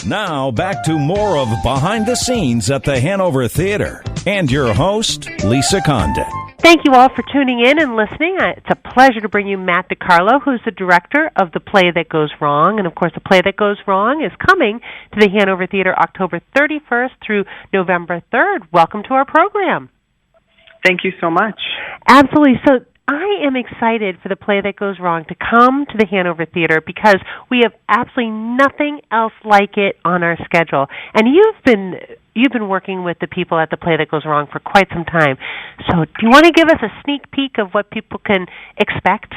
Now, back to more of Behind the Scenes at the Hanover Theatre. And your host, Lisa Condit. Thank you all for tuning in and listening. It's a pleasure to bring you Matt DiCarlo, who's the director of The Play That Goes Wrong. And, of course, The Play That Goes Wrong is coming to the Hanover Theatre October 31st through November 3rd. Welcome to our program. Thank you so much. Absolutely. So I am excited for The Play That Goes Wrong to come to the Hanover Theatre because we have absolutely nothing else like it on our schedule. And you've been working with the people at The Play That Goes Wrong for quite some time. So do you want to give us a sneak peek of what people can expect?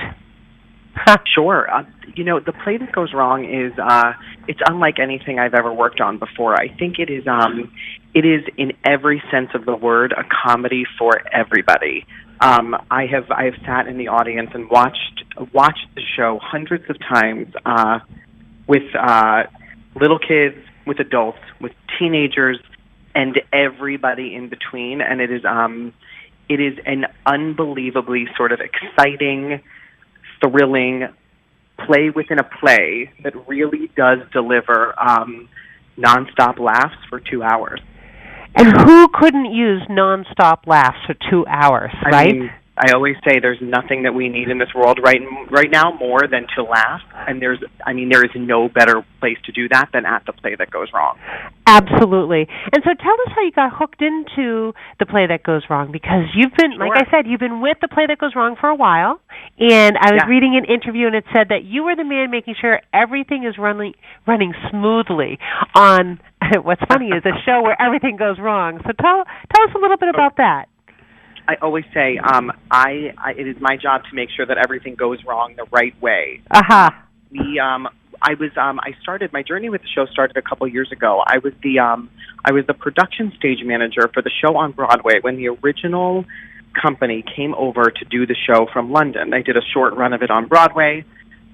Sure. The Play That Goes Wrong is it's unlike anything I've ever worked on before. I think it is in every sense of the word a comedy for everybody. I have sat in the audience and watched the show hundreds of times with little kids, with adults, with teenagers, and everybody in between. And it is an unbelievably sort of exciting, thrilling play within a play that really does deliver nonstop laughs for 2 hours. And who couldn't use nonstop laughs for 2 hours, right? I always say there's nothing that we need in this world right now more than to laugh, and there is no better place to do that than at The Play That Goes Wrong. Absolutely. And so tell us how you got hooked into The Play That Goes Wrong, because you've been, Sure. like I said, you've been with The Play That Goes Wrong for a while, and I was reading an interview, and it said that you were the man making sure everything is running smoothly on what's funny is a show where everything goes wrong. So tell us a little bit about that. I always say it is my job to make sure that everything goes wrong the right way. I started my journey with the show started a couple years ago. I was the production stage manager for the show on Broadway when the original company came over to do the show from London. They did a short run of it on Broadway,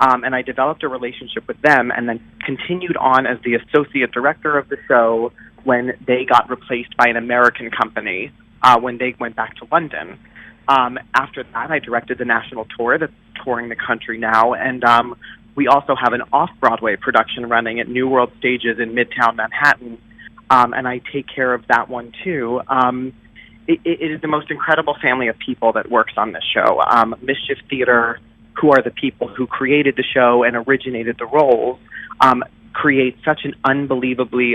and I developed a relationship with them and then continued on as the associate director of the show when they got replaced by an American company when they went back to London. After that, I directed the national tour that's touring the country now, and we also have an off-Broadway production running at New World Stages in Midtown Manhattan, and I take care of that one too. It is the most incredible family of people that works on this show. Mischief Theater, who are the people who created the show and originated the roles, create such an unbelievably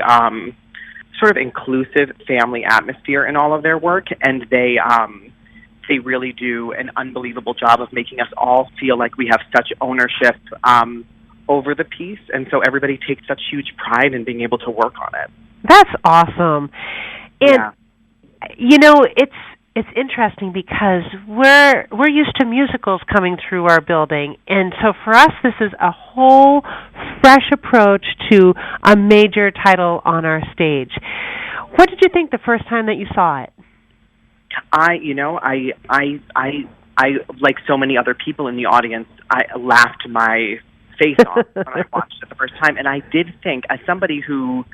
sort of inclusive family atmosphere in all of their work, and they really do an unbelievable job of making us all feel like we have such ownership over the piece, and so everybody takes such huge pride in being able to work on it. That's awesome. And it's interesting because we're used to musicals coming through our building, and so for us this is a whole fresh approach to a major title on our stage. What did you think the first time that you saw it? I like so many other people in the audience, I laughed my face off when I watched it the first time, and I did think, as somebody who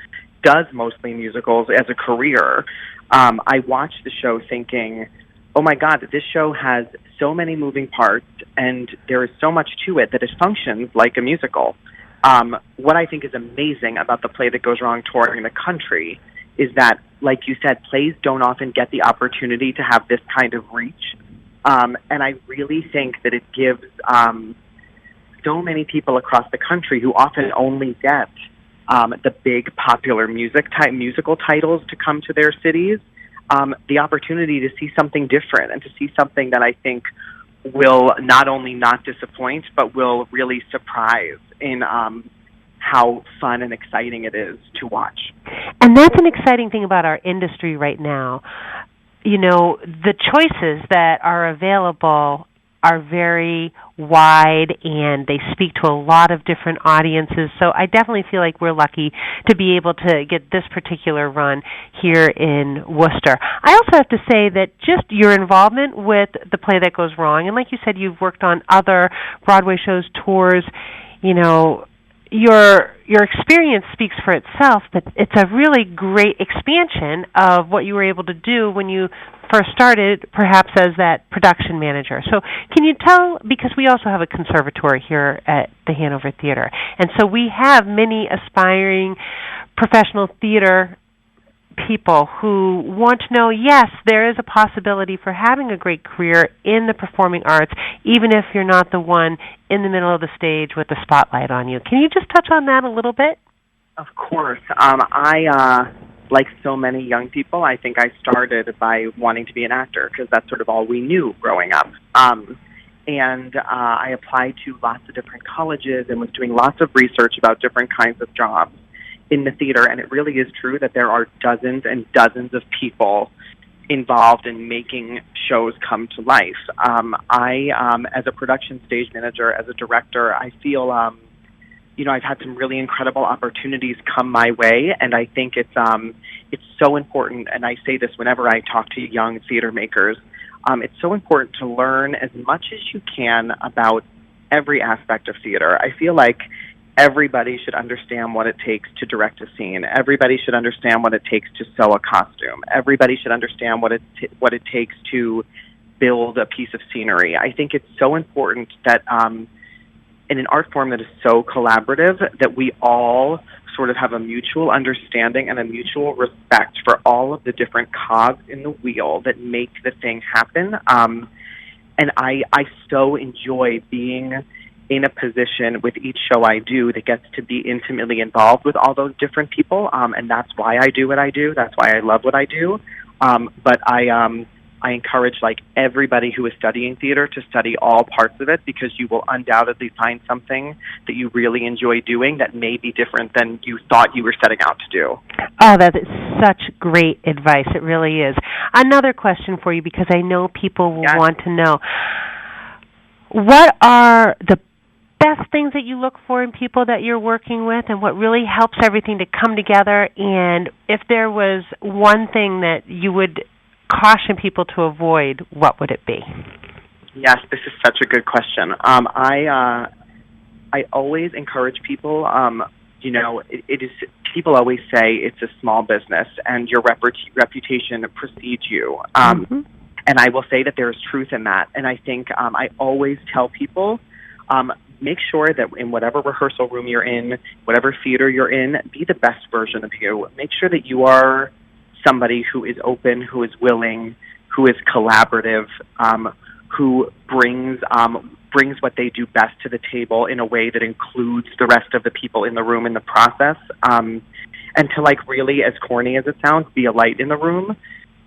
does mostly musicals as a career, I watched the show thinking, oh my God, this show has so many moving parts, and there is so much to it that it functions like a musical. What I think is amazing about The Play That Goes Wrong touring the country is that, like you said, plays don't often get the opportunity to have this kind of reach. And I really think that it gives so many people across the country who often only get the big popular musical titles to come to their cities, the opportunity to see something different and to see something that I think will not only not disappoint, but will really surprise in how fun and exciting it is to watch. And that's an exciting thing about our industry right now. You know, the choices that are available are very wide, and they speak to a lot of different audiences. So I definitely feel like we're lucky to be able to get this particular run here in Worcester. I also have to say that just your involvement with The Play That Goes Wrong, and like you said, you've worked on other Broadway shows, tours, you know, your experience speaks for itself, but it's a really great expansion of what you were able to do when you first started, perhaps as that production manager. So can you tell, because we also have a conservatory here at the Hanover Theatre, and so we have many aspiring professional theater people who want to know, yes, there is a possibility for having a great career in the performing arts, even if you're not the one in the middle of the stage with the spotlight on you. Can you just touch on that a little bit? Of course. Like so many young people, I think I started by wanting to be an actor because that's sort of all we knew growing up. I applied to lots of different colleges and was doing lots of research about different kinds of jobs in the theater, and it really is true that there are dozens and dozens of people involved in making shows come to life. As a production stage manager, as a director, I feel, I've had some really incredible opportunities come my way, and I think it's so important, and I say this whenever I talk to young theater makers, it's so important to learn as much as you can about every aspect of theater. I feel like everybody should understand what it takes to direct a scene. Everybody should understand what it takes to sew a costume. Everybody should understand what it takes to build a piece of scenery. I think it's so important that in an art form that is so collaborative that we all sort of have a mutual understanding and a mutual respect for all of the different cogs in the wheel that make the thing happen. And I so enjoy being in a position with each show I do that gets to be intimately involved with all those different people, and that's why I do what I do. That's why I love what I do. But I encourage everybody who is studying theater to study all parts of it, because you will undoubtedly find something that you really enjoy doing that may be different than you thought you were setting out to do. Oh, that is such great advice. It really is. Another question for you, because I know people will want to know. What are the best things that you look for in people that you're working with, and what really helps everything to come together? And if there was one thing that you would caution people to avoid, what would it be? Yes, this is such a good question. I always encourage people. It is. People always say it's a small business, and your reputation precedes you. And I will say that there is truth in that. And I think I always tell people, make sure that in whatever rehearsal room you're in, whatever theater you're in, be the best version of you. Make sure that you are somebody who is open, who is willing, who is collaborative, who brings what they do best to the table in a way that includes the rest of the people in the room in the process. And to really, as corny as it sounds, be a light in the room.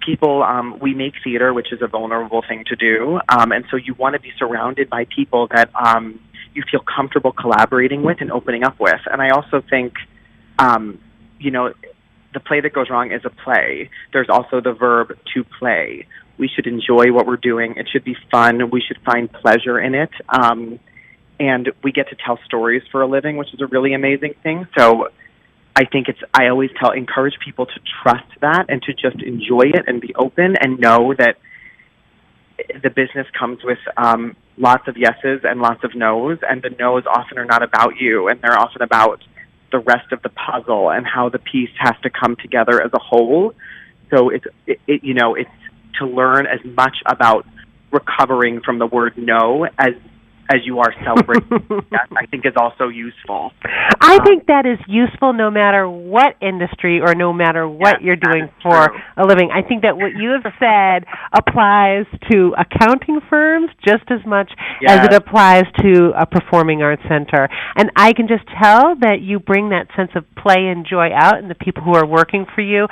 People, we make theater, which is a vulnerable thing to do, and so you want to be surrounded by people that you feel comfortable collaborating with and opening up with. And I also think, the play that goes wrong is a play. There's also the verb to play. We should enjoy what we're doing. It should be fun. We should find pleasure in it. And we get to tell stories for a living, which is a really amazing thing. So I think I always encourage people to trust that and to just enjoy it and be open and know that the business comes with lots of yeses and lots of nos, and the nos often are not about you, and they're often about the rest of the puzzle and how the piece has to come together as a whole. So it's to learn as much about recovering from the word no as you are celebrating. That I think is also useful. I think that is useful no matter what industry or no matter what you're doing for a living. I think that what you have said applies to accounting firms just as much as it applies to a performing arts center. And I can just tell that you bring that sense of play and joy out in the people who are working for you.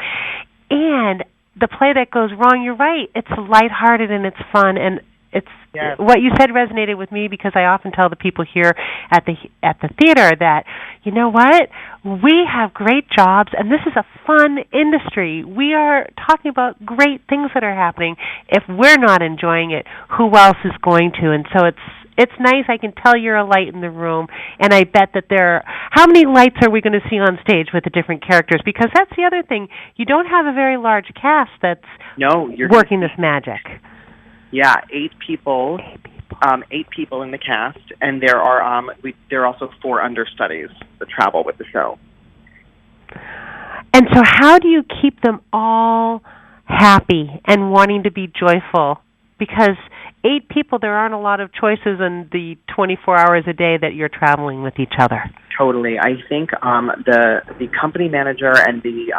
And the play that goes wrong, you're right, it's lighthearted and it's fun, and it's what you said resonated with me, because I often tell the people here at the theater that, you know what, we have great jobs and this is a fun industry. We are talking about great things that are happening. If we're not enjoying it, who else is going to? And so it's nice. I can tell you're a light in the room, and I bet that how many lights are we going to see on stage with the different characters? Because that's the other thing. You don't have a very large cast that's working this magic. Yeah, 8 people. 8 people in the cast, and there are also 4 understudies that travel with the show. And so, how do you keep them all happy and wanting to be joyful? Because 8 people, there aren't a lot of choices in the 24 hours a day that you're traveling with each other. Totally. I think the company manager and the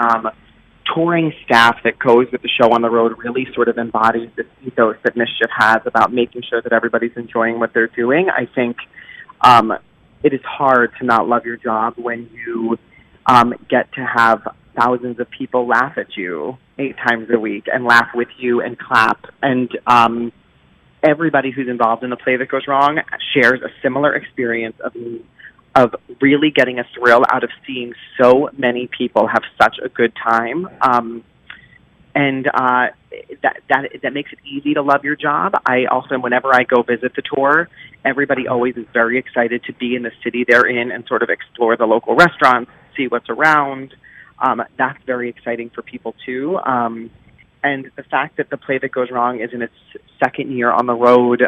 touring staff that goes with the show on the road really sort of embodies this ethos that Mischief has about making sure that everybody's enjoying what they're doing. I think it is hard to not love your job when you get to have thousands of people laugh at you 8 times a week and laugh with you and clap. And everybody who's involved in the Play That Goes Wrong shares a similar experience of really getting a thrill out of seeing so many people have such a good time. And that makes it easy to love your job. I also, whenever I go visit the tour, everybody always is very excited to be in the city they're in and sort of explore the local restaurants, see what's around. That's very exciting for people too. And the fact that the Play That Goes Wrong is in its 2nd year on the road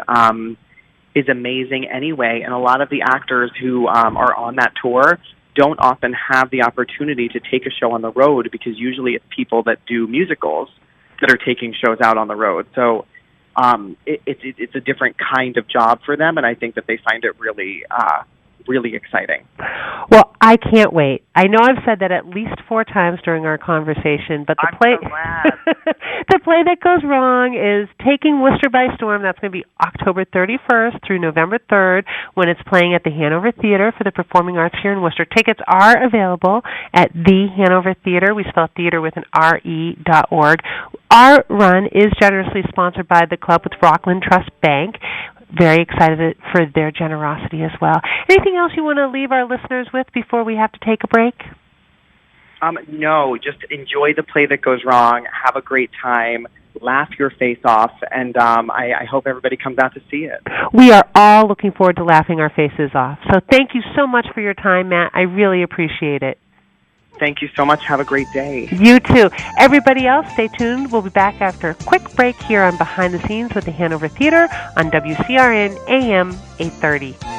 is amazing anyway. And a lot of the actors who are on that tour don't often have the opportunity to take a show on the road, because usually it's people that do musicals that are taking shows out on the road. So it's a different kind of job for them, and I think that they find it really really exciting. Well, I can't wait. I know I've said that at least 4 times during our conversation, but I'm so glad. The Play That Goes Wrong is taking Worcester by storm. That's going to be October 31st through November 3rd when it's playing at the Hanover Theater for the Performing Arts here in Worcester. Tickets are available at the Hanover Theater. We spell theater with an RE.org. Our run is generously sponsored by the club with Rockland Trust Bank. Very excited for their generosity as well. Anything else you want to leave our listeners with before we have to take a break? No, just enjoy the Play That Goes Wrong. Have a great time. Laugh your face off. And I hope everybody comes out to see it. We are all looking forward to laughing our faces off. So thank you so much for your time, Matt. I really appreciate it. Thank you so much. Have a great day. You too. Everybody else, stay tuned. We'll be back after a quick break here on Behind the Scenes with the Hanover Theater on WCRN AM 830.